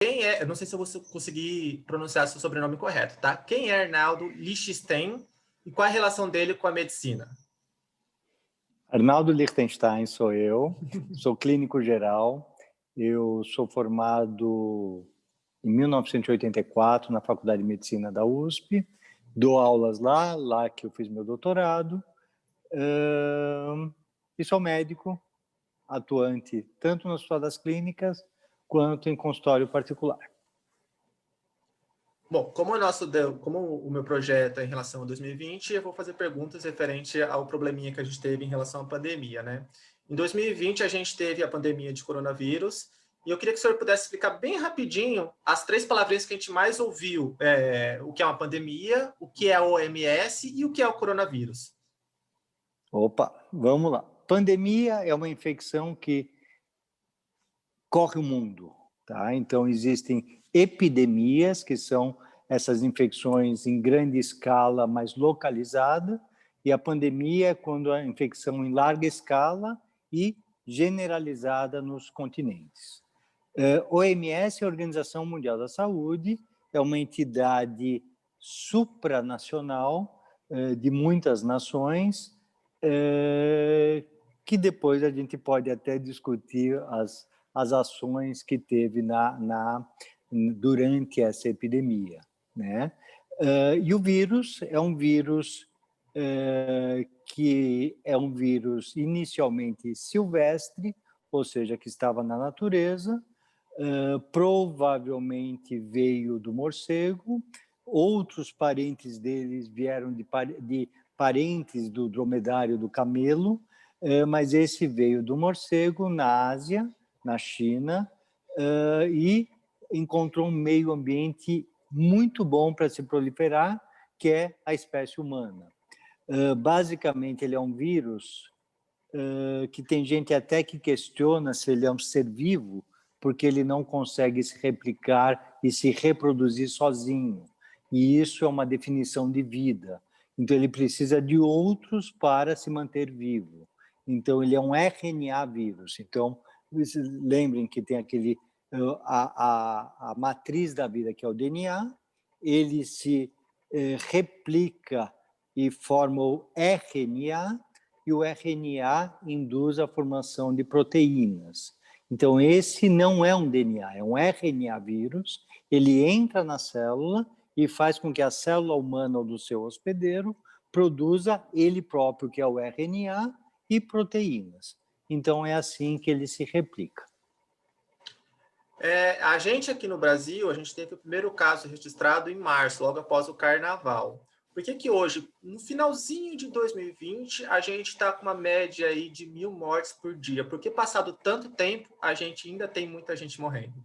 quem é, eu não sei se eu vou conseguir pronunciar seu sobrenome correto, tá? Quem é Arnaldo Lichtenstein e qual é a relação dele com a medicina? Arnaldo Lichtenstein sou eu, sou clínico geral, eu sou formado em 1984 na Faculdade de Medicina da USP, dou aulas lá que eu fiz meu doutorado, e sou médico, atuante tanto nas hospitais clínicas quanto em consultório particular. Bom, como o meu projeto é em relação a 2020, eu vou fazer perguntas referente ao probleminha que a gente teve em relação à pandemia, né? Em 2020, a gente teve a pandemia de coronavírus, e eu queria que o senhor pudesse explicar bem rapidinho as 3 palavrinhas que a gente mais ouviu, o que é uma pandemia, o que é a OMS e o que é o coronavírus. Opa, vamos lá. Pandemia é uma infecção que corre o mundo, tá? Então, existem epidemias, que são essas infecções em grande escala, mas localizada, e a pandemia é quando a infecção em larga escala e generalizada nos continentes. OMS, a Organização Mundial da Saúde, é uma entidade supranacional de muitas nações, que depois a gente pode até discutir as ações que teve durante essa epidemia, né? E o vírus é um vírus que é um vírus inicialmente silvestre, ou seja, que estava na natureza, provavelmente veio do morcego, outros parentes deles vieram de parentes do dromedário do camelo, mas esse veio do morcego na Ásia, na China, e encontrou um meio ambiente muito bom para se proliferar, que é a espécie humana. Basicamente, ele é um vírus que tem gente até que questiona se ele é um ser vivo, porque ele não consegue se replicar e se reproduzir sozinho. E isso é uma definição de vida. Então, ele precisa de outros para se manter vivo. Então, ele é um RNA vírus. Então, lembrem que tem a matriz da vida, que é o DNA, ele se replica e forma o RNA, e o RNA induz a formação de proteínas. Então, esse não é um DNA, é um RNA vírus, ele entra na célula e faz com que a célula humana ou do seu hospedeiro produza ele próprio, que é o RNA, e proteínas. Então, é assim que ele se replica. A gente aqui no Brasil, a gente teve o primeiro caso registrado em março, logo após o Carnaval. Por que hoje, no finalzinho de 2020, a gente está com uma média aí de 1.000 mortes por dia? Porque passado tanto tempo, a gente ainda tem muita gente morrendo.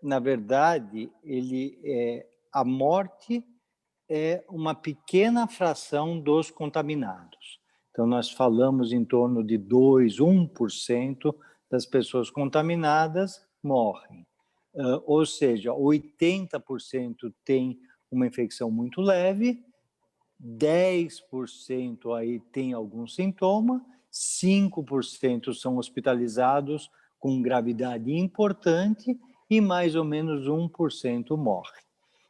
Na verdade, a morte é uma pequena fração dos contaminados. Então, nós falamos em torno de 1% das pessoas contaminadas morrem. Ou seja, 80% tem uma infecção muito leve, 10% aí tem algum sintoma, 5% são hospitalizados com gravidade importante e mais ou menos 1% morre.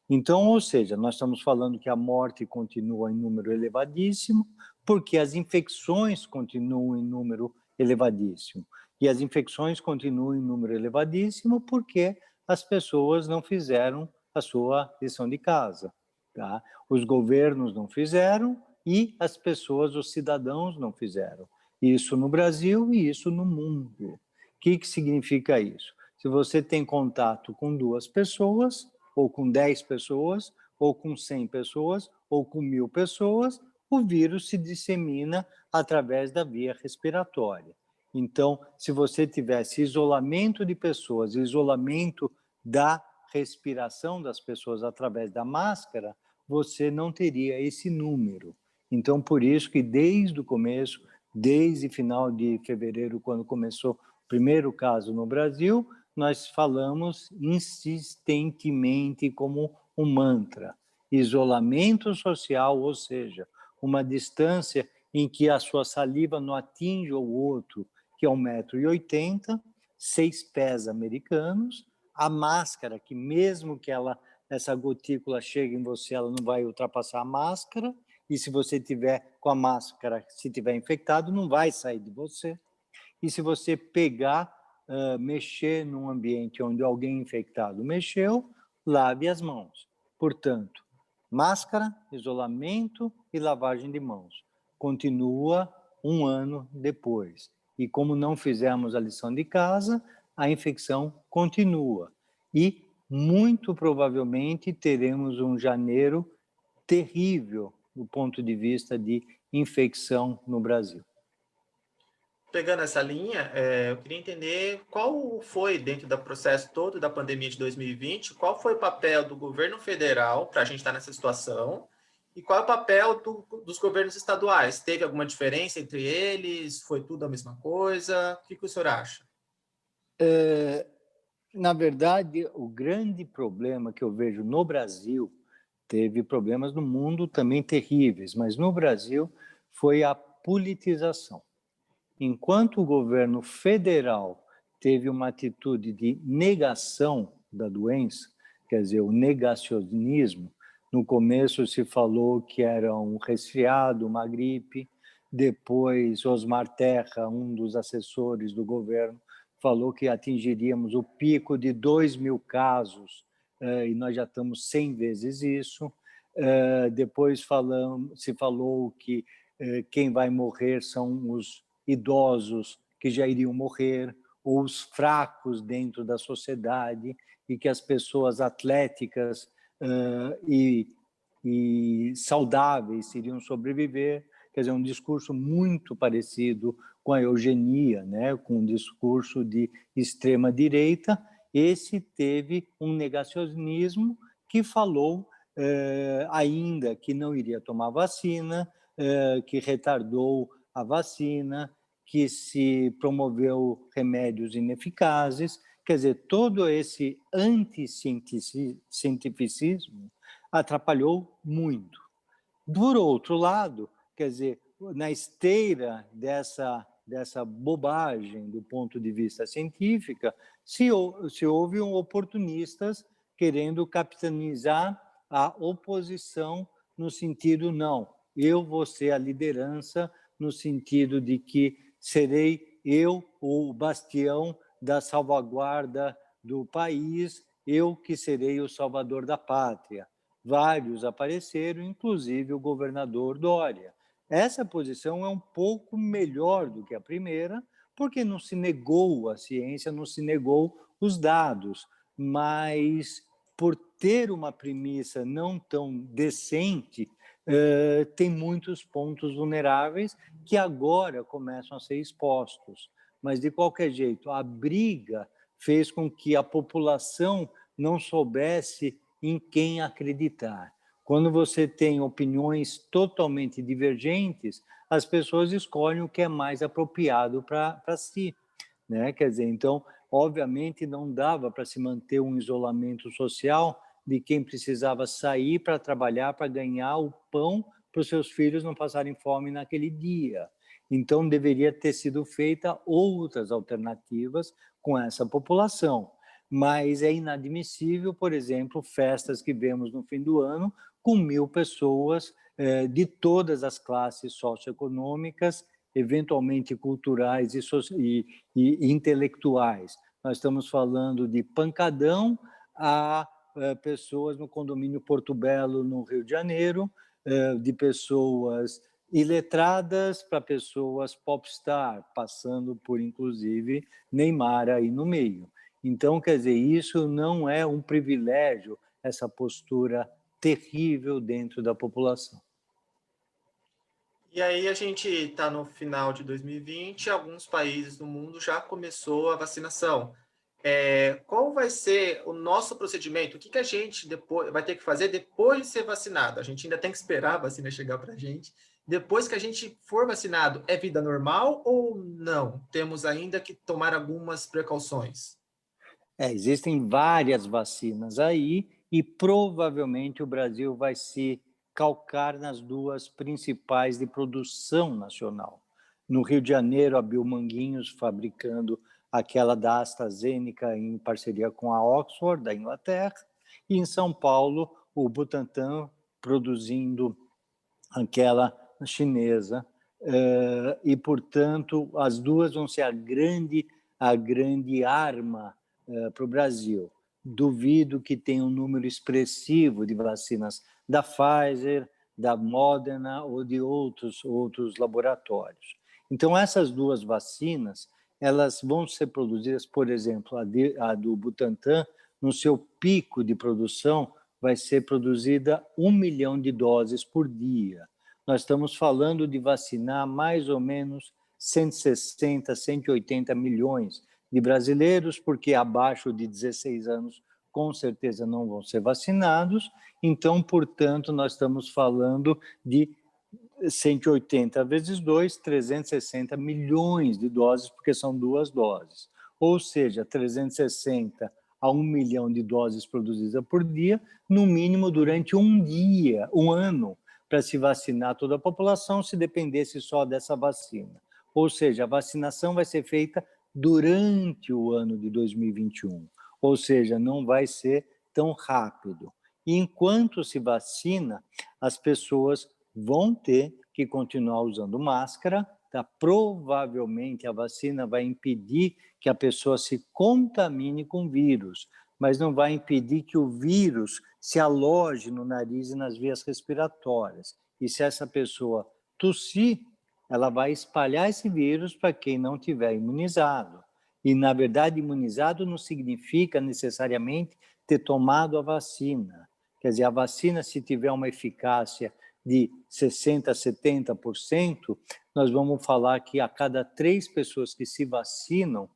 Então, ou seja, nós estamos falando que a morte continua em número elevadíssimo, porque as infecções continuam em número elevadíssimo. E as infecções continuam em número elevadíssimo porque as pessoas não fizeram a sua lição de casa. Tá? Os governos não fizeram e as pessoas, os cidadãos não fizeram. Isso no Brasil e isso no mundo. O que significa isso? Se você tem contato com 2 pessoas, ou com 10 pessoas, ou com 100 pessoas, ou com 1.000 pessoas, o vírus se dissemina através da via respiratória. Então, se você tivesse isolamento de pessoas, isolamento da respiração das pessoas através da máscara, você não teria esse número. Então, por isso que desde o começo, desde final de fevereiro, quando começou o primeiro caso no Brasil, nós falamos insistentemente como um mantra. Isolamento social, ou seja, uma distância em que a sua saliva não atinge o outro, que é 1,80 m, 6 pés americanos, a máscara, que mesmo que essa gotícula chegue em você, ela não vai ultrapassar a máscara, e se você tiver com a máscara, se tiver infectado, não vai sair de você. E se você pegar, mexer num ambiente onde alguém infectado mexeu, lave as mãos. Portanto, máscara, isolamento e lavagem de mãos. Continua um ano depois. E como não fizemos a lição de casa, a infecção continua. E, muito provavelmente, teremos um janeiro terrível do ponto de vista de infecção no Brasil. Pegando essa linha, eu queria entender qual foi, dentro do processo todo da pandemia de 2020, qual foi o papel do governo federal para a gente estar nessa situação e qual é o papel dos governos estaduais? Teve alguma diferença entre eles? Foi tudo a mesma coisa? O que o senhor acha? Na verdade, o grande problema que eu vejo no Brasil, teve problemas no mundo também terríveis, mas no Brasil foi a politização. Enquanto o governo federal teve uma atitude de negação da doença, quer dizer, o negacionismo, no começo se falou que era um resfriado, uma gripe, depois Osmar Terra, um dos assessores do governo, falou que atingiríamos o pico de 2.000 casos, e nós já estamos 100 vezes isso. Depois se falou que quem vai morrer são os idosos que já iriam morrer, ou os fracos dentro da sociedade, e que as pessoas atléticas e saudáveis iriam sobreviver. Quer dizer, um discurso muito parecido com a eugenia, né? Com um discurso de extrema-direita. Esse teve um negacionismo que falou ainda que não iria tomar vacina, que retardou a vacina, que se promoveu remédios ineficazes. Quer dizer, todo esse anticientificismo atrapalhou muito. Por outro lado, quer dizer, na esteira dessa bobagem do ponto de vista científico, se houve oportunistas querendo capitalizar a oposição no sentido, não, eu vou ser a liderança, no sentido de que serei eu o bastião da salvaguarda do país, eu que serei o salvador da pátria. Vários apareceram, inclusive o governador Dória. Essa posição é um pouco melhor do que a primeira, porque não se negou a ciência, não se negou os dados, mas por ter uma premissa não tão decente, tem muitos pontos vulneráveis que agora começam a ser expostos. Mas, de qualquer jeito, a briga fez com que a população não soubesse em quem acreditar. Quando você tem opiniões totalmente divergentes, as pessoas escolhem o que é mais apropriado para si, né? Quer dizer, então, obviamente, não dava para se manter um isolamento social de quem precisava sair para trabalhar, para ganhar o pão para os seus filhos não passarem fome naquele dia. Então, deveria ter sido feita outras alternativas com essa população. Mas é inadmissível, por exemplo, festas que vemos no fim do ano com 1.000 pessoas de todas as classes socioeconômicas, eventualmente culturais e intelectuais. Nós estamos falando de pancadão a pessoas no condomínio Porto Belo, no Rio de Janeiro, de pessoas iletradas para pessoas popstar, passando por, inclusive, Neymar aí no meio. Então, quer dizer, isso não é um privilégio, essa postura terrível dentro da população. E aí a gente está no final de 2020, alguns países do mundo já começou a vacinação. Qual vai ser o nosso procedimento? O que a gente depois vai ter que fazer depois de ser vacinado? A gente ainda tem que esperar a vacina chegar para a gente. Depois que a gente for vacinado, é vida normal ou não? Temos ainda que tomar algumas precauções. Existem várias vacinas aí e provavelmente o Brasil vai se calcar nas duas principais de produção nacional. No Rio de Janeiro, a Biomanguinhos fabricando aquela da AstraZeneca em parceria com a Oxford, da Inglaterra, e em São Paulo, o Butantan produzindo aquela chinesa, e, portanto, as duas vão ser a grande arma para o Brasil. Duvido que tenha um número expressivo de vacinas da Pfizer, da Moderna ou de outros laboratórios. Então, essas duas vacinas, elas vão ser produzidas, por exemplo, a do Butantan, no seu pico de produção, vai ser produzida 1 milhão de doses por dia. Nós estamos falando de vacinar mais ou menos 160, 180 milhões de brasileiros, porque abaixo de 16 anos com certeza não vão ser vacinados. Então, portanto, nós estamos falando de 180 vezes 2, 360 milhões de doses, porque são duas doses. Ou seja, 360 a 1 milhão de doses produzidas por dia, no mínimo durante um dia, um ano, para se vacinar toda a população, se dependesse só dessa vacina. Ou seja, a vacinação vai ser feita durante o ano de 2021. Ou seja, não vai ser tão rápido. E enquanto se vacina, as pessoas vão ter que continuar usando máscara, tá? Provavelmente a vacina vai impedir que a pessoa se contamine com vírus, mas não vai impedir que o vírus se aloje no nariz e nas vias respiratórias. E se essa pessoa tossir, ela vai espalhar esse vírus para quem não tiver imunizado. E, na verdade, imunizado não significa necessariamente ter tomado a vacina. Quer dizer, a vacina, se tiver uma eficácia de 60%, 70%, nós vamos falar que a cada 3 pessoas que se vacinam,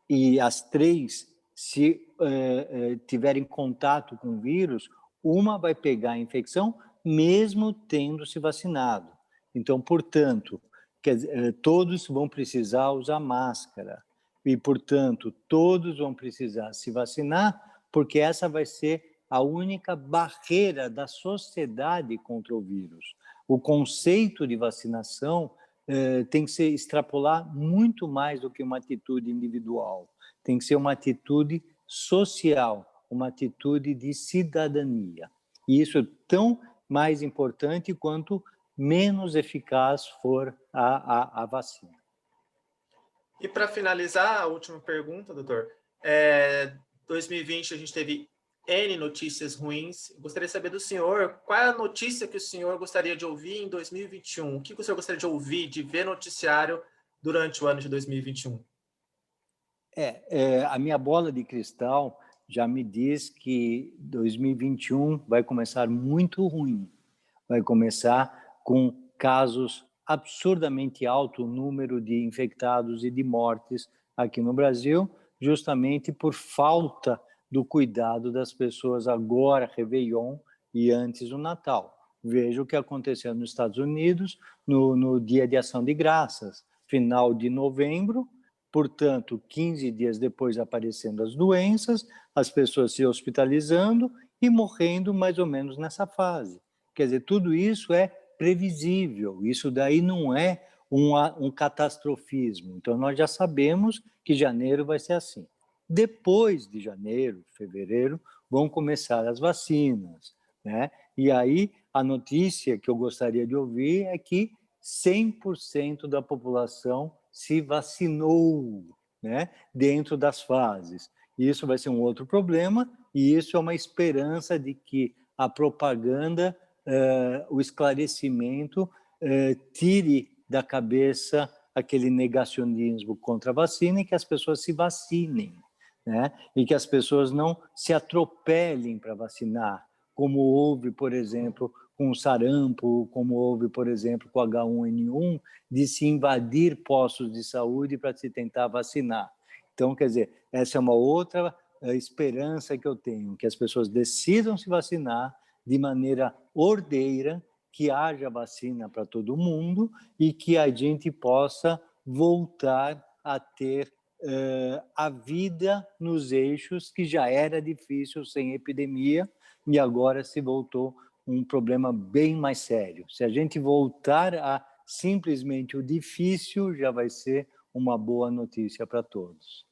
e as 3 se tiverem contato com o vírus, uma vai pegar a infecção mesmo tendo se vacinado. Então, portanto, todos vão precisar usar máscara e, portanto, todos vão precisar se vacinar, porque essa vai ser a única barreira da sociedade contra o vírus. O conceito de vacinação tem que ser extrapolar muito mais do que uma atitude individual. Tem que ser uma atitude social, uma atitude de cidadania. E isso é tão mais importante quanto menos eficaz for a vacina. E para finalizar, a última pergunta, doutor. 2020 a gente teve N notícias ruins. Gostaria de saber do senhor, qual é a notícia que o senhor gostaria de ouvir em 2021? O que o senhor gostaria de ouvir, de ver noticiário durante o ano de 2021? A minha bola de cristal já me diz que 2021 vai começar muito ruim. Vai começar com casos absurdamente alto, o número de infectados e de mortes aqui no Brasil, justamente por falta do cuidado das pessoas agora, Réveillon e antes do Natal. Veja o que aconteceu nos Estados Unidos no Dia de Ação de Graças, final de novembro, portanto, 15 dias depois aparecendo as doenças, as pessoas se hospitalizando e morrendo mais ou menos nessa fase. Quer dizer, tudo isso é previsível, isso daí não é um catastrofismo. Então, nós já sabemos que janeiro vai ser assim. Depois de janeiro, fevereiro, vão começar as vacinas, né? E aí, a notícia que eu gostaria de ouvir é que 100% da população se vacinou, né? Dentro das fases. Isso vai ser um outro problema, e isso é uma esperança de que a propaganda, o esclarecimento, tire da cabeça aquele negacionismo contra a vacina e que as pessoas se vacinem, né? E que as pessoas não se atropelem para vacinar, como houve, por exemplo, com o sarampo, como houve, por exemplo, com o H1N1, de se invadir postos de saúde para se tentar vacinar. Então, quer dizer, essa é uma outra esperança que eu tenho, que as pessoas decidam se vacinar de maneira ordeira, que haja vacina para todo mundo e que a gente possa voltar a ter a vida nos eixos, que já era difícil sem epidemia e agora se voltou um problema bem mais sério. Se a gente voltar a simplesmente o difícil, já vai ser uma boa notícia para todos.